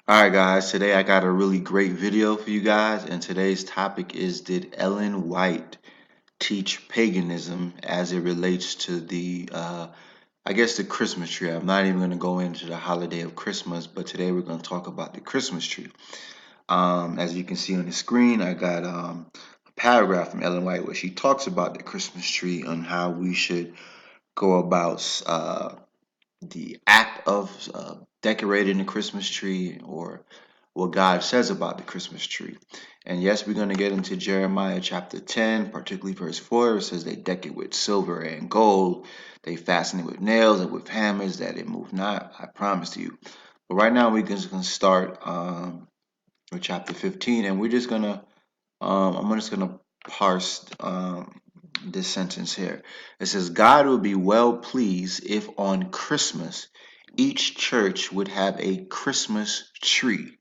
Alright guys, today I got a really great video for you guys, and today's topic is, did Ellen White teach paganism as it relates to the Christmas tree? I'm not even going to go into the holiday of Christmas, but today we're going to talk about the Christmas tree. As you can see on the screen, I got a paragraph from Ellen White where she talks about the Christmas tree and how we should go about the act of decorating the Christmas tree, or what God says about the Christmas tree. And yes, we're going to get into Jeremiah chapter 10, particularly verse 4. It says, they deck it with silver and gold. They fasten it with nails and with hammers that it move not. I promise to you. But right now, we're just going to start with chapter 15. And we're just going to, I'm just going to parse this sentence here. It says, God will be well pleased if on Christmas each church would have a Christmas tree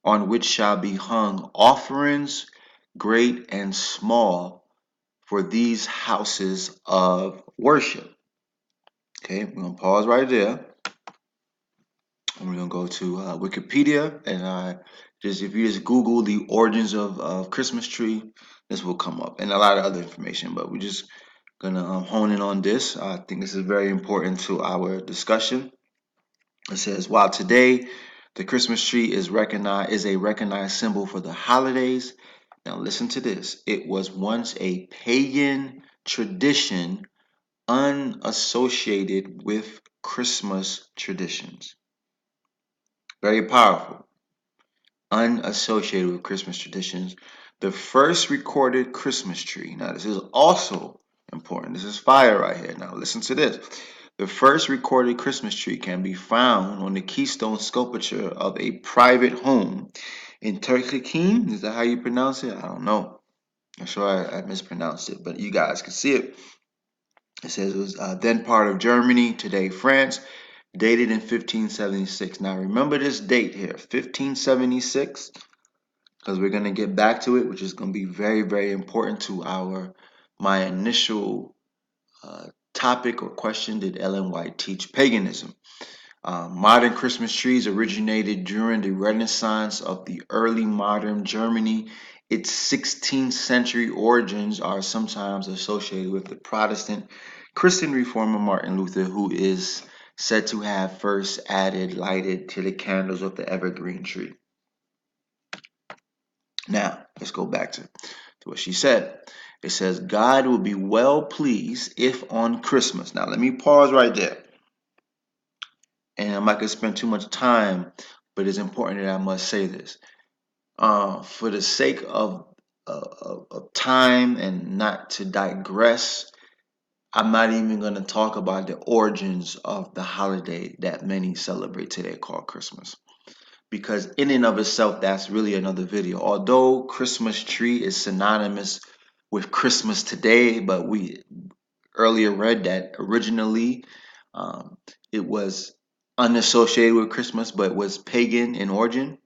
on which shall be hung offerings great and small for these houses of worship. Okay, we're going to pause right there. And we're going to go to Wikipedia, and if you just Google the origins of Christmas tree, this will come up, and a lot of other information, but we're just going to hone in on this. I think this is very important to our discussion. It says, while today the Christmas tree is a recognized symbol for the holidays. Now listen to this. It was once a pagan tradition unassociated with Christmas traditions. Very powerful. Unassociated with Christmas traditions. The first recorded Christmas tree. Now this is also important. This is fire right here. Now listen to this. The first recorded Christmas tree can be found on the keystone sculpture of a private home in Turkey. Is that how you pronounce it? I don't know. I'm sure I mispronounced it, but you guys can see it. It says it was then part of Germany, today France, dated in 1576. Now remember this date here, 1576, because we're going to get back to it, which is going to be very, very important to my initial topic or question: did Ellen White teach paganism? Modern Christmas trees originated during the Renaissance of the early modern Germany. Its 16th century origins are sometimes associated with the Protestant Christian reformer Martin Luther, who is said to have first added lighted to the candles of the evergreen tree. Now, let's go back to what she said. It says, God will be well pleased if on Christmas. Now, let me pause right there. And I'm not going to spend too much time, but it's important that I must say this. For the sake of time and not to digress, I'm not even going to talk about the origins of the holiday that many celebrate today called Christmas. Because in and of itself, that's really another video. Although Christmas tree is synonymous with Christmas today, but we earlier read that originally it was unassociated with Christmas, but was pagan in origin.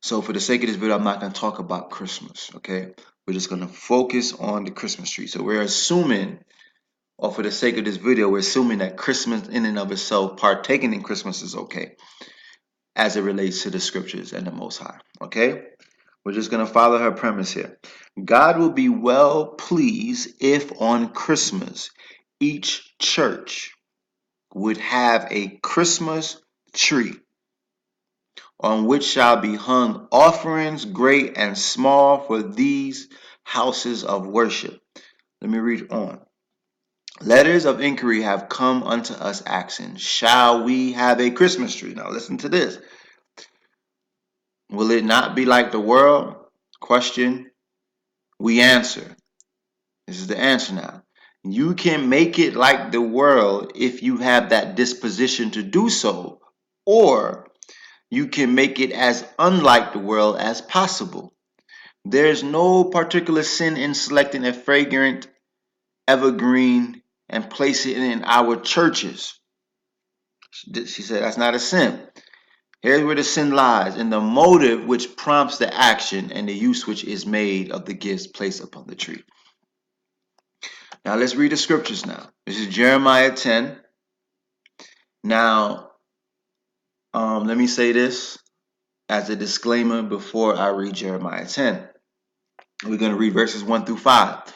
So for the sake of this video, I'm not going to talk about Christmas, okay? We're just going to focus on the Christmas tree. So we're assuming, or for the sake of this video, we're assuming that Christmas in and of itself, partaking in Christmas is okay as it relates to the scriptures and the Most High, okay? We're just going to follow her premise here. God will be well pleased if on Christmas each church would have a Christmas tree on which shall be hung offerings great and small for these houses of worship. Let me read on. Letters of inquiry have come unto us asking, shall we have a Christmas tree? Now listen to this. Will it not be like the world? Question. We answer. This is the answer now. You can make it like the world if you have that disposition to do so, or you can make it as unlike the world as possible. There's no particular sin in selecting a fragrant evergreen and placing it in our churches. She said that's not a sin. Here's where the sin lies: in the motive which prompts the action and the use which is made of the gifts placed upon the tree. Now let's read the scriptures now. This is Jeremiah 10. Now, Let me say this as a disclaimer before I read Jeremiah 10. We're going to read verses 1 through 5.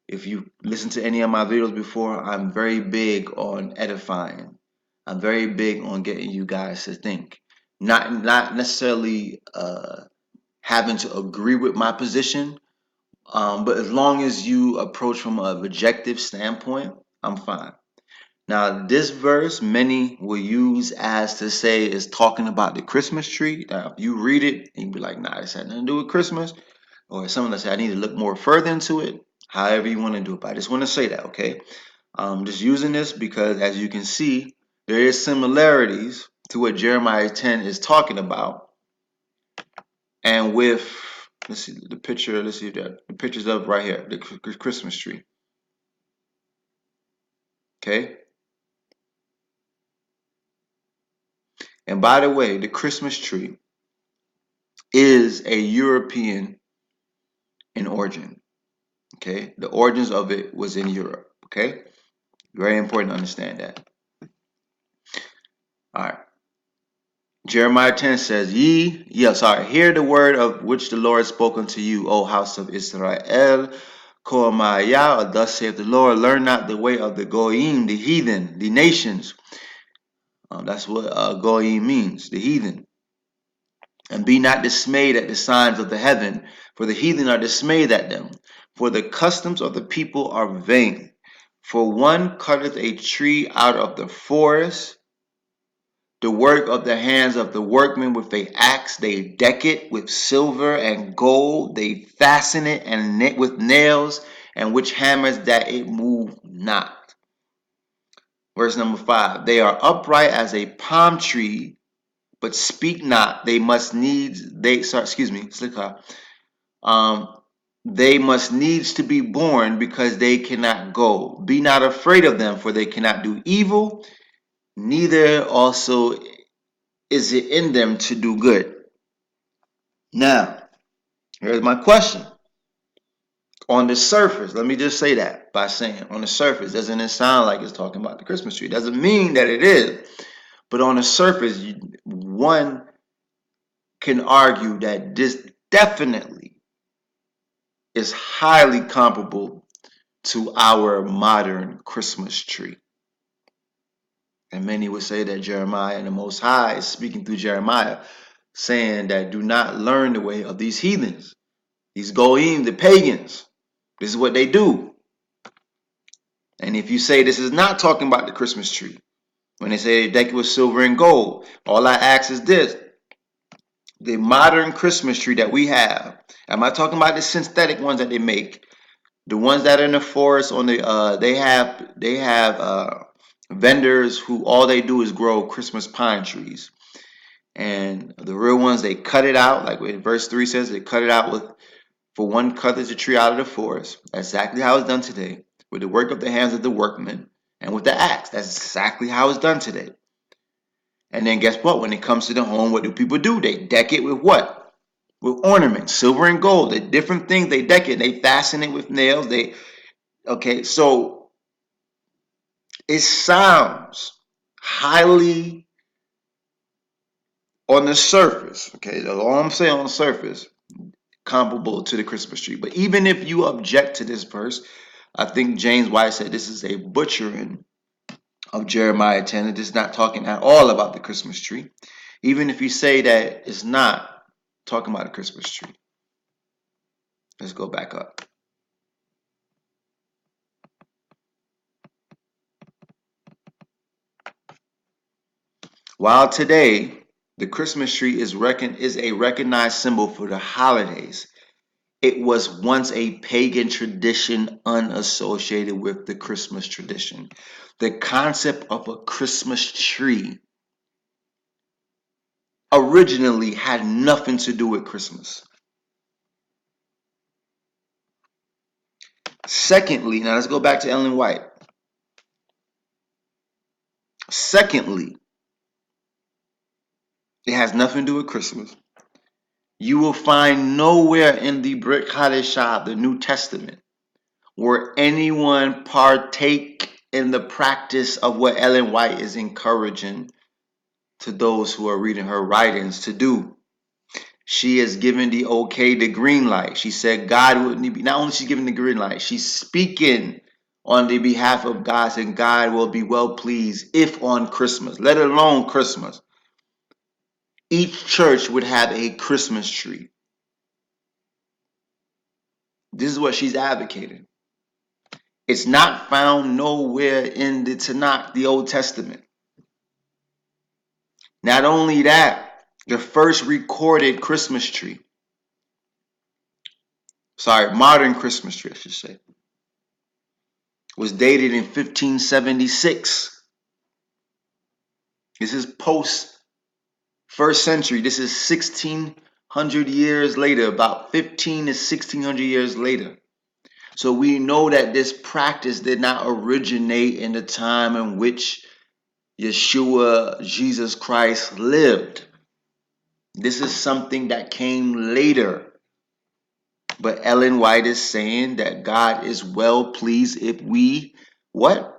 If you listen to any of my videos before, I'm very big on edifying. I'm very big on getting you guys to think. Not necessarily having to agree with my position, but as long as you approach from an objective standpoint, I'm fine. Now, this verse, many will use as to say is talking about the Christmas tree. Now, if you read it and you be like, nah, this had nothing to do with Christmas, or someone that say I need to look more further into it, however you want to do it. But I just want to say that, okay? I'm just using this because, as you can see, there is similarities to what Jeremiah 10 is talking about, and with, let's see the picture. Let's see if that the picture's up right here, the Christmas tree. Okay. And by the way, the Christmas tree is a European in origin. Okay, the origins of it was in Europe. Okay, very important to understand that. All right. Jeremiah 10 says, hear the word of which the Lord spoke unto you, O house of Israel. Or thus saith the Lord, learn not the way of the Goyim, the heathen, the nations. That's what Goyim means, the heathen. And be not dismayed at the signs of the heaven, for the heathen are dismayed at them. For the customs of the people are vain. For one cutteth a tree out of the forest, the work of the hands of the workmen with a axe, they deck it with silver and gold, they fasten it and with nails, and which hammers that it move not. Verse number 5, they are upright as a palm tree, but speak not. They must needs, they must needs to be born because they cannot go. Be not afraid of them, for they cannot do evil, neither also is it in them to do good. Now, here's my question. On the surface, let me just say that by saying on the surface, doesn't it sound like it's talking about the Christmas tree? Doesn't mean that it is. But on the surface, one can argue that this definitely is highly comparable to our modern Christmas tree. And many would say that Jeremiah and the Most High is speaking through Jeremiah, saying that do not learn the way of these heathens, these goyim, the pagans. This is what they do. And if you say this is not talking about the Christmas tree, when they say they deck it with silver and gold, all I ask is this: the modern Christmas tree that we have, am I talking about the synthetic ones that they make? The ones that are in the forest on the they have vendors who all they do is grow Christmas pine trees. And the real ones, they cut it out, like what verse 3 says, they cut it out with, for one cutteth a tree out of the forest. That's exactly how it's done today, with the work of the hands of the workmen and with the axe. That's exactly how it's done today. And then guess what? When it comes to the home, what do people do? They deck it with what? With ornaments, silver and gold. The different things they deck it. They fasten it with nails. Okay, so it sounds highly on the surface. Okay, that's all I'm saying, on the surface, comparable to the Christmas tree. But even if you object to this verse, I think James White said this is a butchering of Jeremiah 10. It is not talking at all about the Christmas tree. Even if you say that it's not talking about the Christmas tree. Let's go back up. While today the Christmas tree is a recognized symbol for the holidays, it was once a pagan tradition unassociated with the Christmas tradition. The concept of a Christmas tree originally had nothing to do with Christmas. Secondly, now let's go back to Ellen White. Secondly, it has nothing to do with Christmas. You will find nowhere in the Brit Hadashah, the New Testament, where anyone partake in the practice of what Ellen White is encouraging to those who are reading her writings to do. She has given the okay, the green light. She said God wouldn't be, not only she's giving the green light, she's speaking on the behalf of God, and God will be well pleased if on Christmas, let alone Christmas, each church would have a Christmas tree. This is what she's advocating. It's not found nowhere in the Tanakh, the Old Testament. Not only that, the first recorded Christmas tree, modern Christmas tree, I should say, was dated in 1576. This is post first century. This is 1600 years later, about 15 to 1600 years later. So we know that this practice did not originate in the time in which Yeshua, Jesus Christ, lived. This is something that came later. But Ellen White is saying that God is well pleased if we, what?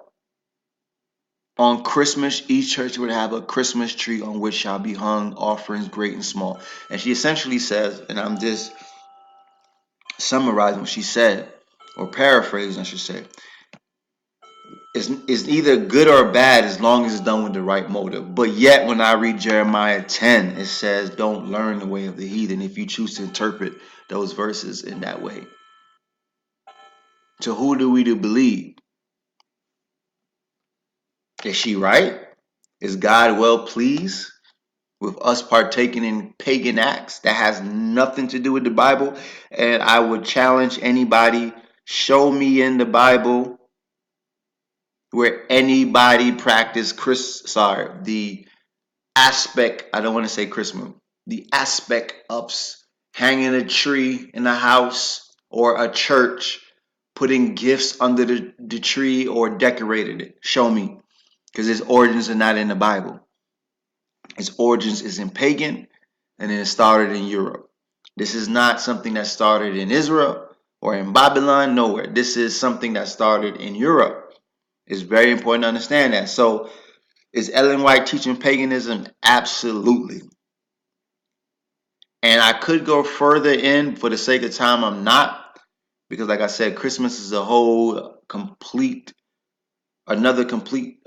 On Christmas, each church would have a Christmas tree on which shall be hung offerings great and small. And she essentially says, and I'm just summarizing what she said, or paraphrasing, I should say, is either good or bad as long as it's done with the right motive. But yet, when I read Jeremiah 10, it says, don't learn the way of the heathen if you choose to interpret those verses in that way. So who do we to believe? Is she right? Is God well pleased with us partaking in pagan acts that has nothing to do with the Bible? And I would challenge anybody, show me in the Bible where anybody practiced the aspect, I don't want to say Christmas, the aspect of hanging a tree in a house or a church, putting gifts under the tree or decorated it. Show me. Because its origins are not in the Bible. Its origins is in pagan, and then it started in Europe. This is not something that started in Israel or in Babylon, nowhere. This is something that started in Europe. It's very important to understand that. So, is Ellen White teaching paganism? Absolutely. And I could go further in, for the sake of time, I'm not. Because like I said, Christmas is a whole another complete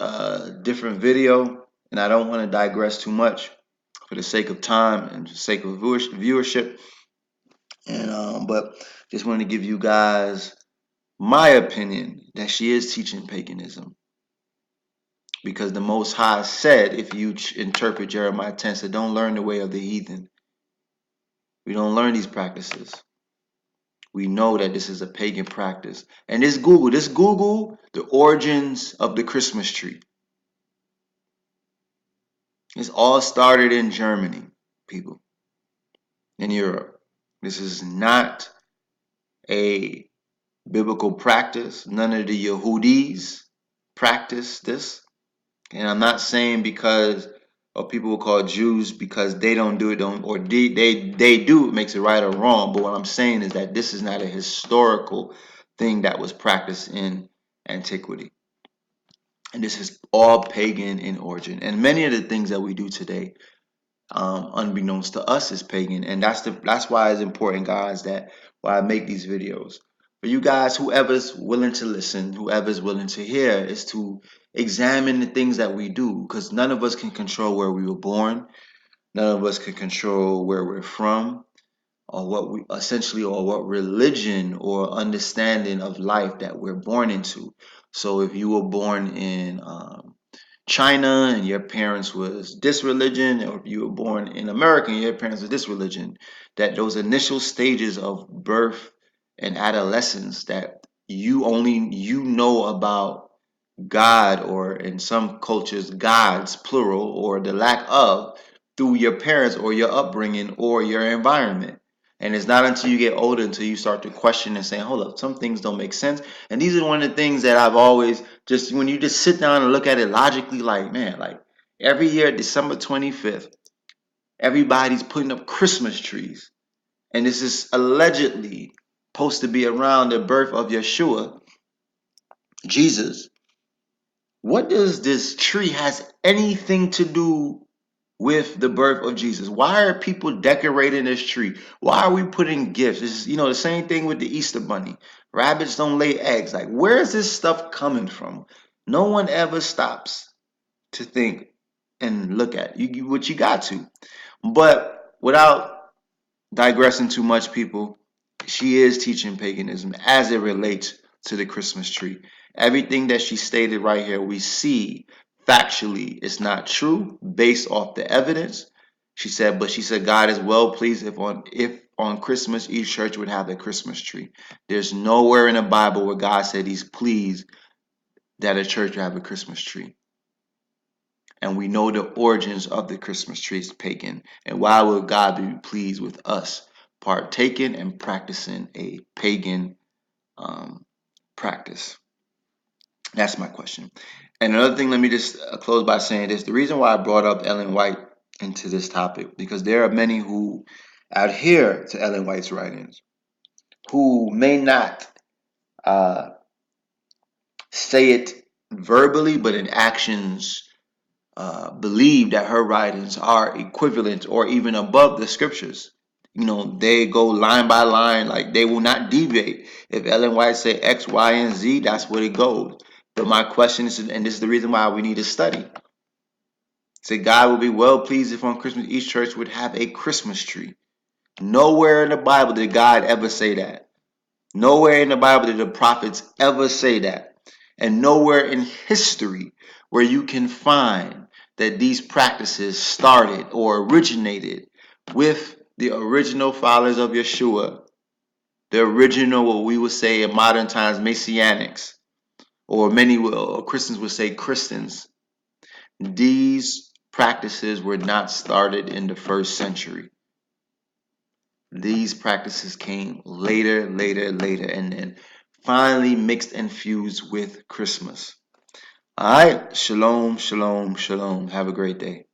different video. And I don't want to digress too much for the sake of time and the sake of viewership. And but just want to give you guys my opinion that she is teaching paganism. Because the Most High said, if you interpret Jeremiah 10, said, don't learn the way of the heathen. We don't learn these practices. We know that this is a pagan practice. And this Google the origins of the Christmas tree. It's all started in Germany, people, in Europe. This is not a biblical practice. None of the Yehudis practice this. And I'm not saying because of people who call Jews because they don't do it, or they do, it makes it right or wrong. But what I'm saying is that this is not a historical thing that was practiced in antiquity. And this is all pagan in origin. And many of the things that we do today, unbeknownst to us, is pagan. And that's why it's important, guys, that why I make these videos. For you guys, whoever's willing to listen, whoever's willing to hear, is to examine the things that we do, because none of us can control where we were born. None of us can control where we're from, or what religion or understanding of life that we're born into. So if you were born in China and your parents was this religion, or if you were born in America and your parents was this religion, that those initial stages of birth and adolescence, that you know about God, or in some cultures gods plural, or the lack of, through your parents or your upbringing or your environment. And it's not until you get older until you start to question and saying, hold up, some things don't make sense. And these are one of the things that I've always, just when you just sit down and look at it logically, like, man, like every year December 25th, everybody's putting up Christmas trees, and this is allegedly supposed to be around the birth of Yeshua, Jesus. What does this tree has anything to do with the birth of Jesus? Why are people decorating this tree? Why are we putting gifts? It's, the same thing with the Easter bunny. Rabbits don't lay eggs. Like, where is this stuff coming from? No one ever stops to think and look at what you got to. But without digressing too much, people, she is teaching paganism as it relates to the Christmas tree. Everything that she stated right here, we see factually it's not true based off the evidence. She said God is well pleased if on Christmas each church would have a Christmas tree. There's nowhere in the Bible where God said he's pleased that a church would have a Christmas tree. And we know the origins of the Christmas tree is pagan. And why would God be pleased with us partaking and practicing a pagan practice? That's my question. And another thing, let me just close by saying this. The reason why I brought up Ellen White into this topic, because there are many who adhere to Ellen White's writings who may not uh, say it verbally, but in actions believe that her writings are equivalent or even above the scriptures. They go line by line, like they will not deviate. If Ellen White say X, Y, and Z, that's what it goes. But my question is, and this is the reason why we need to study. Say God will be well pleased if on Christmas each church would have a Christmas tree. Nowhere in the Bible did God ever say that. Nowhere in the Bible did the prophets ever say that. And nowhere in history where you can find that these practices started or originated with the original followers of Yeshua, the original, what we would say in modern times, Messianics, or Christians would say Christians. These practices were not started in the first century. These practices came later, and then finally mixed and fused with Christmas. All right. Shalom, shalom, shalom. Have a great day.